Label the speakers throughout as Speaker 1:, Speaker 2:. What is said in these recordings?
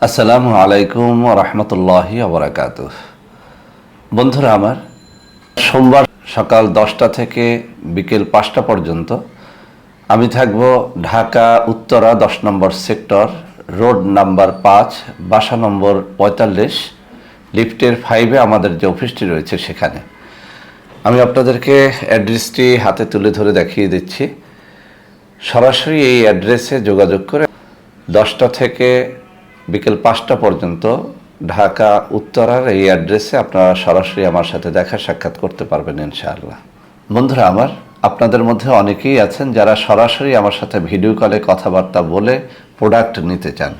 Speaker 1: আসসালামু আলাইকুম রহমতুল্লাহি ওবরাকাতুহ। বন্ধুরা আমার, সোমবার সকাল 10টা থেকে বিকেল 5টা পর্যন্ত আমি থাকব ঢাকা উত্তরা 10 নম্বর সেক্টর, রোড নাম্বার 5, বাসা নম্বর 45, লিফটের 5-এ আমাদের যে অফিসটি রয়েছে সেখানে। আমি আপনাদেরকে অ্যাড্রেসটি হাতে তুলে ধরে দেখিয়ে দিচ্ছি। সরাসরি এই অ্যাড্রেসে যোগাযোগ করে 10টা থেকে বিকেল 5টা পর্যন্ত ঢাকা উত্তরার এই অ্যাড্রেসে আপনারা সরাসরি আমার সাথে দেখা সাক্ষাৎ করতে পারবেন ইনশাআল্লাহ। বন্ধুরা আমার, আপনাদের মধ্যে অনেকেই আছেন যারা সরাসরি আমার সাথে ভিডিও কলে কথাবার্তা বলে প্রোডাক্ট নিতে চান।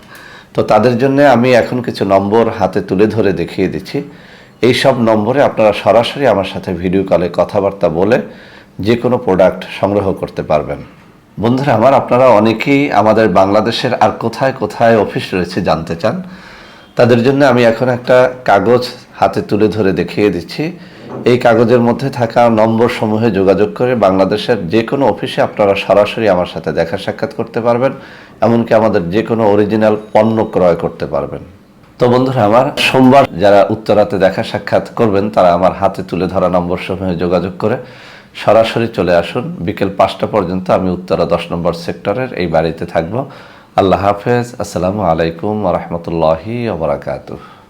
Speaker 1: তো তাদের জন্য আমি এখন কিছু নম্বর হাতে তুলে ধরে দেখিয়ে দিচ্ছি। এই সব নম্বরে আপনারা সরাসরি আমার সাথে ভিডিও কলে কথাবার্তা বলে যে কোনো প্রোডাক্ট সংগ্রহ করতে পারবেন। বন্ধুরা আমার, আপনারা অনেকেই আমাদের বাংলাদেশের আর কোথায় কোথায় অফিস রয়েছে জানতে চান। তাদের জন্য আমি এখন একটা কাগজ হাতে তুলে ধরে দেখিয়ে দিচ্ছি। এই কাগজের মধ্যে থাকা নম্বর সমূহে যোগাযোগ করে বাংলাদেশের যে কোনো অফিসে আপনারা সরাসরি আমার সাথে দেখা সাক্ষাৎ করতে পারবেন, এমনকি আমাদের যে কোনো অরিজিনাল পণ্য ক্রয় করতে পারবেন। তো বন্ধুরা আমার, সোমবার যারা উত্তরাতে দেখা সাক্ষাৎ করবেন তারা আমার হাতে তুলে ধরা নম্বর সমূহে যোগাযোগ করে সরাসরি চলে আসুন। বিকেল 5টা পর্যন্ত আমি উত্তরা 10 নম্বর সেক্টরের এই বাড়িতে থাকব। আল্লাহ হাফেজ। আসসালামু আলাইকুম ওয়া রাহমাতুল্লাহি ওয়া বারাকাতুহু।